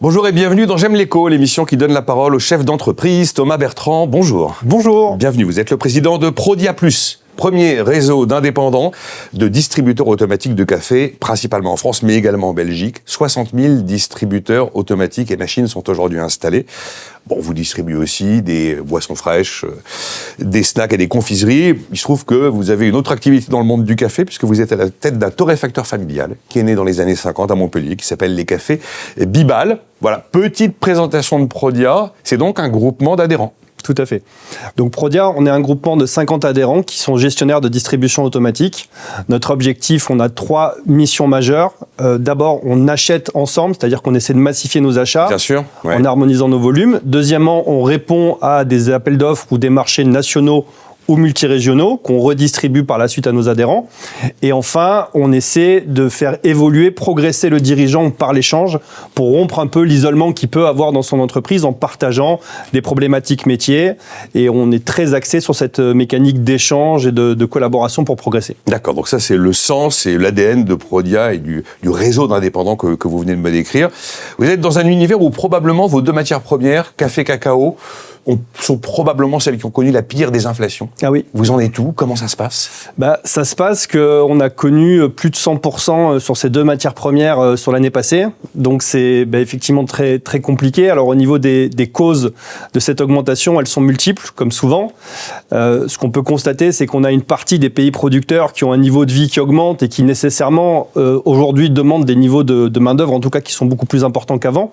Bonjour et bienvenue dans J'aime l'écho, l'émission qui donne la parole au chef d'entreprise Thomas Bertrand. Bonjour. Bonjour. Bienvenue, vous êtes le président de Prodia Plus, premier réseau d'indépendants de distributeurs automatiques de café, principalement en France, mais également en Belgique. 60 000 distributeurs automatiques et machines sont aujourd'hui installés. Bon, vous distribuez aussi des boissons fraîches, des snacks et des confiseries. Il se trouve que vous avez une autre activité dans le monde du café, puisque vous êtes à la tête d'un torréfacteur familial qui est né dans les années 50 à Montpellier, qui s'appelle les cafés Bibal. Voilà, petite présentation de Prodia. C'est donc un groupement d'adhérents. Tout à fait. Donc Prodia, on est un groupement de 50 adhérents qui sont gestionnaires de distribution automatique. Notre objectif, on a 3 missions majeures. D'abord, on achète ensemble, c'est-à-dire qu'on essaie de massifier nos achats. Bien sûr, ouais. En harmonisant nos volumes. Deuxièmement, on répond à des appels d'offres ou des marchés nationaux ou multirégionaux qu'on redistribue par la suite à nos adhérents. Et enfin, on essaie de faire évoluer, progresser le dirigeant par l'échange pour rompre un peu l'isolement qu'il peut avoir dans son entreprise en partageant des problématiques métiers. Et on est très axé sur cette mécanique d'échange et de collaboration pour progresser. D'accord, donc ça c'est le sens et l'ADN de Prodia et du réseau d'indépendants que vous venez de me décrire. Vous êtes dans un univers où probablement vos 2 matières premières, café, cacao, sont probablement celles qui ont connu la pire des inflations. Ah oui. Vous en êtes où ? Comment ça se passe ? Ça se passe qu'on a connu plus de 100% sur ces 2 matières premières sur l'année passée. Donc c'est effectivement très, très compliqué. Alors au niveau des causes de cette augmentation, elles sont multiples, comme souvent. Ce qu'on peut constater, c'est qu'on a une partie des pays producteurs qui ont un niveau de vie qui augmente et qui nécessairement aujourd'hui demandent des niveaux de main-d'œuvre, en tout cas qui sont beaucoup plus importants qu'avant.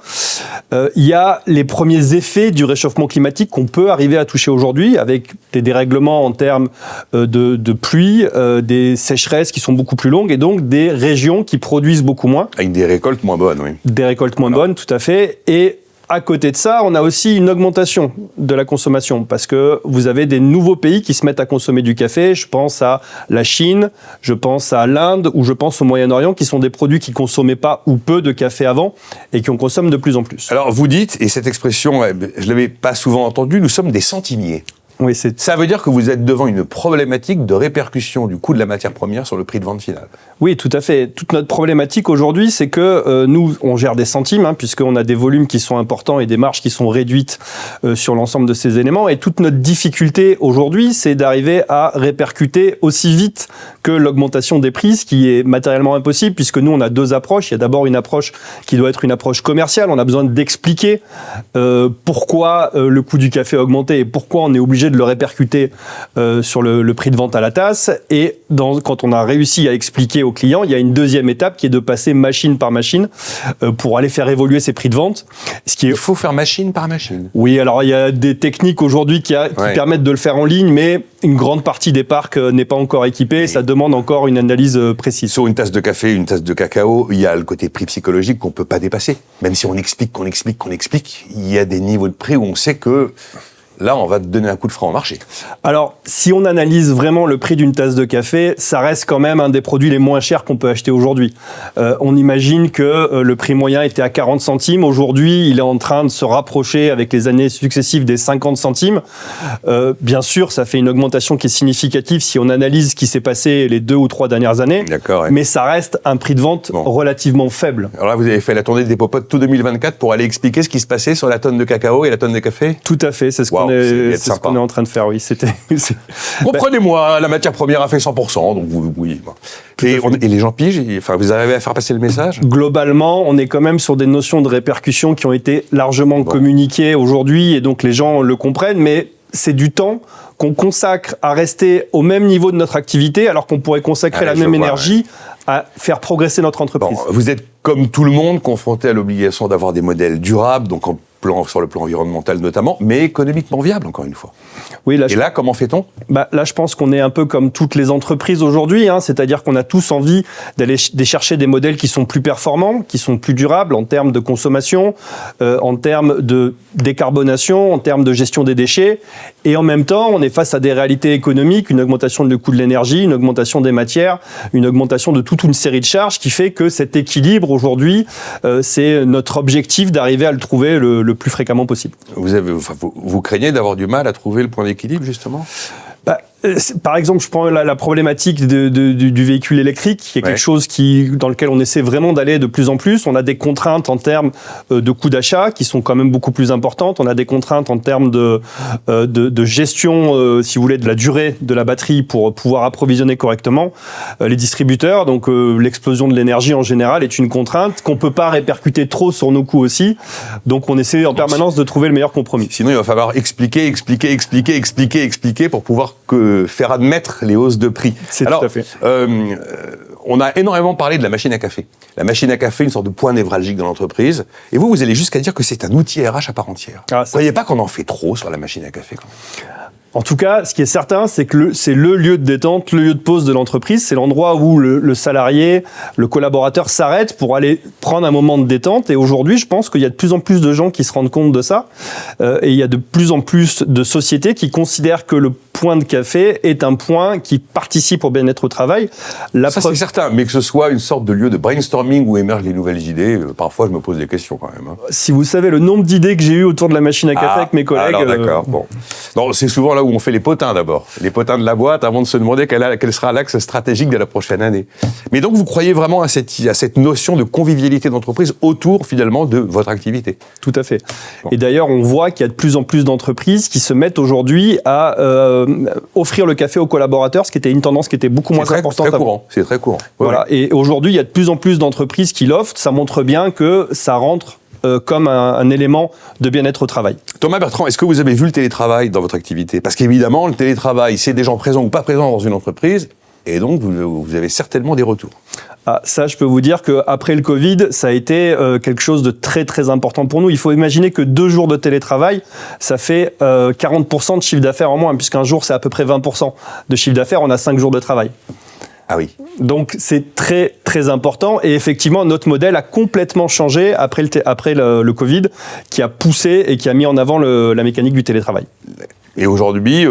Il y a les premiers effets du réchauffement climatique qu'on peut arriver à toucher aujourd'hui avec des dérèglements en termes de pluie, des sécheresses qui sont beaucoup plus longues et donc des régions qui produisent beaucoup moins. Avec des récoltes moins bonnes, oui. Des récoltes moins bonnes, tout à fait. Et à côté de ça, on a aussi une augmentation de la consommation parce que vous avez des nouveaux pays qui se mettent à consommer du café. Je pense à la Chine, je pense à l'Inde ou je pense au Moyen-Orient qui sont des produits qui ne consommaient pas ou peu de café avant et qui en consomment de plus en plus. Alors vous dites, et cette expression, je ne l'avais pas souvent entendue, nous sommes des centimiers. Oui, ça veut dire que vous êtes devant une problématique de répercussion du coût de la matière première sur le prix de vente final. Oui, tout à fait. Toute notre problématique aujourd'hui, c'est que nous, on gère des centimes, puisqu'on a des volumes qui sont importants et des marges qui sont réduites sur l'ensemble de ces éléments. Et toute notre difficulté aujourd'hui, c'est d'arriver à répercuter aussi vite que l'augmentation des prix, ce qui est matériellement impossible, puisque nous, on a 2 approches. Il y a d'abord une approche qui doit être une approche commerciale. On a besoin d'expliquer pourquoi le coût du café a augmenté et pourquoi on est obligé de le répercuter sur le prix de vente à la tasse. Et quand on a réussi à expliquer aux clients, il y a une deuxième étape qui est de passer machine par machine pour aller faire évoluer ces prix de vente. Il faut faire machine par machine. Oui, alors il y a des techniques aujourd'hui qui permettent de le faire en ligne, mais une grande partie des parcs n'est pas encore équipée. Ça demande encore une analyse précise. Sur une tasse de café, une tasse de cacao, il y a le côté prix psychologique qu'on ne peut pas dépasser. Même si on explique, il y a des niveaux de prix où on sait que là, on va te donner un coup de frein au marché. Alors, si on analyse vraiment le prix d'une tasse de café, ça reste quand même un des produits les moins chers qu'on peut acheter aujourd'hui. On imagine que le prix moyen était à 40 centimes. Aujourd'hui, il est en train de se rapprocher avec les années successives des 50 centimes. Bien sûr, ça fait une augmentation qui est significative si on analyse ce qui s'est passé les 2 ou 3 dernières années. D'accord, ouais. Mais ça reste un prix de vente relativement faible. Alors là, vous avez fait la tournée des popotes tout 2024 pour aller expliquer ce qui se passait sur la tonne de cacao et la tonne de café ? Tout à fait, c'est ce qu'on c'est ce qu'on est en train de faire, oui. Comprenez-moi, la matière première a fait 100%, donc oui. Et les gens pigent, vous arrivez à faire passer le message ? Globalement, on est quand même sur des notions de répercussion qui ont été largement communiquées aujourd'hui, et donc les gens le comprennent, mais c'est du temps qu'on consacre à rester au même niveau de notre activité, alors qu'on pourrait consacrer la même énergie à faire progresser notre entreprise. Bon, vous êtes, comme tout le monde, confronté à l'obligation d'avoir des modèles durables, donc sur le plan environnemental notamment, mais économiquement viable, encore une fois. Oui, et là, comment fait-on ? Là, je pense qu'on est un peu comme toutes les entreprises aujourd'hui, c'est-à-dire qu'on a tous envie d'aller chercher des modèles qui sont plus performants, qui sont plus durables en termes de consommation, en termes de décarbonation, en termes de gestion des déchets, et en même temps, on est face à des réalités économiques, une augmentation du coût de l'énergie, une augmentation des matières, une augmentation de toute une série de charges qui fait que cet équilibre aujourd'hui, c'est notre objectif d'arriver à le trouver le plus fréquemment possible. Vous craignez d'avoir du mal à trouver le point d'équilibre, justement ? Par exemple, je prends la problématique du véhicule électrique, qui est quelque chose dans lequel on essaie vraiment d'aller de plus en plus. On a des contraintes en termes de coûts d'achat qui sont quand même beaucoup plus importantes. On a des contraintes en termes de gestion, si vous voulez, de la durée de la batterie pour pouvoir approvisionner correctement les distributeurs. Donc l'explosion de l'énergie en général est une contrainte qu'on ne peut pas répercuter trop sur nos coûts aussi. Donc on essaie en permanence de trouver le meilleur compromis. Sinon, il va falloir expliquer pour pouvoir faire admettre les hausses de prix. Tout à fait. On a énormément parlé de la machine à café. La machine à café, une sorte de point névralgique dans l'entreprise. Et vous allez jusqu'à dire que c'est un outil RH à part entière. Vous ne croyez pas qu'on en fait trop sur la machine à café quand même ? En tout cas, ce qui est certain, c'est que c'est le lieu de détente, le lieu de pause de l'entreprise. C'est l'endroit où le salarié, le collaborateur s'arrête pour aller prendre un moment de détente. Et aujourd'hui, je pense qu'il y a de plus en plus de gens qui se rendent compte de ça. Et il y a de plus en plus de sociétés qui considèrent que le point de café est un point qui participe au bien-être au travail. Ça, c'est certain. Mais que ce soit une sorte de lieu de brainstorming où émergent les nouvelles idées, parfois, je me pose des questions quand même. Si vous savez le nombre d'idées que j'ai eues autour de la machine à café avec mes collègues... Alors, d'accord. Bon. Non, c'est souvent là où on fait les potins d'abord. Les potins de la boîte avant de se demander quel sera l'axe stratégique de la prochaine année. Mais donc, vous croyez vraiment à cette notion de convivialité d'entreprise autour, finalement, de votre activité ? Tout à fait. Bon. Et d'ailleurs, on voit qu'il y a de plus en plus d'entreprises qui se mettent aujourd'hui à offrir le café aux collaborateurs, ce qui était une tendance qui était beaucoup moins importante avant. C'est très courant. Voilà. Ouais. Et aujourd'hui, il y a de plus en plus d'entreprises qui l'offrent. Ça montre bien que ça rentre comme un élément de bien-être au travail. Thomas Bertrand, est-ce que vous avez vu le télétravail dans votre activité ? Parce qu'évidemment, le télétravail, c'est des gens présents ou pas présents dans une entreprise, et donc vous avez certainement des retours. Ah, ça, je peux vous dire qu'après le Covid, ça a été quelque chose de très très important pour nous. Il faut imaginer que 2 jours de télétravail, ça fait 40% de chiffre d'affaires en moins, puisqu'un jour, c'est à peu près 20% de chiffre d'affaires, on a 5 jours de travail. Ah oui. Donc c'est très très important et effectivement notre modèle a complètement changé après le Covid qui a poussé et qui a mis en avant la mécanique du télétravail. Et aujourd'hui,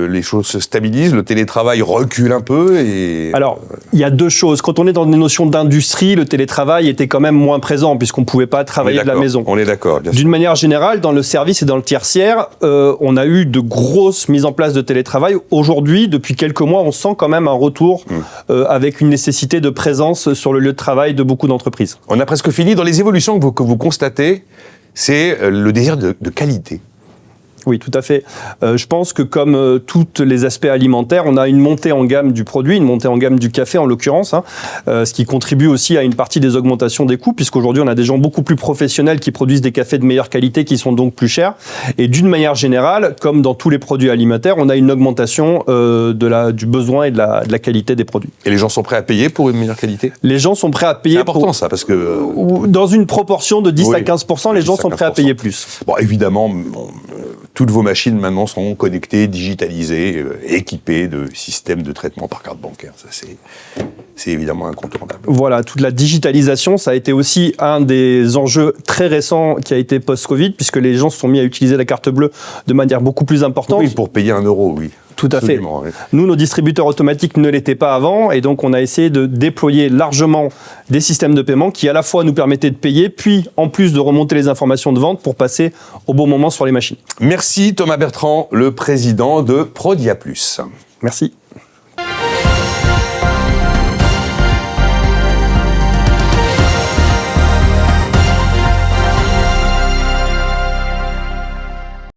les choses se stabilisent, le télétravail recule un peu et... Alors, il y a 2 choses. Quand on est dans des notions d'industrie, le télétravail était quand même moins présent puisqu'on ne pouvait pas travailler de la maison. On est d'accord, bien sûr. D'une manière générale, dans le service et dans le tertiaire, on a eu de grosses mises en place de télétravail. Aujourd'hui, depuis quelques mois, on sent quand même un retour avec une nécessité de présence sur le lieu de travail de beaucoup d'entreprises. On a presque fini. Dans les évolutions que vous constatez, c'est le désir de qualité. Oui, tout à fait. Je pense que comme tous les aspects alimentaires, on a une montée en gamme du produit, une montée en gamme du café en l'occurrence, ce qui contribue aussi à une partie des augmentations des coûts, puisqu'aujourd'hui on a des gens beaucoup plus professionnels qui produisent des cafés de meilleure qualité qui sont donc plus chers. Et d'une manière générale, comme dans tous les produits alimentaires, on a une augmentation du besoin et de la qualité des produits. Et les gens sont prêts à payer pour une meilleure qualité ? Les gens sont prêts à payer. C'est important ça, parce que... Dans une proportion de 10 à 15%, les gens sont prêts à payer plus. Bon, évidemment... Toutes vos machines maintenant sont connectées, digitalisées, équipées de systèmes de traitement par carte bancaire. Ça, c'est évidemment incontournable. Voilà, toute la digitalisation, ça a été aussi un des enjeux très récents qui a été post-Covid, puisque les gens se sont mis à utiliser la carte bleue de manière beaucoup plus importante. Oui, pour payer 1 euro, oui. Tout à fait. Oui. Nous, nos distributeurs automatiques ne l'étaient pas avant, et donc on a essayé de déployer largement des systèmes de paiement qui à la fois nous permettaient de payer, puis en plus de remonter les informations de vente pour passer au bon moment sur les machines. Merci Thomas Bertrand, le président de Prodia+. Merci.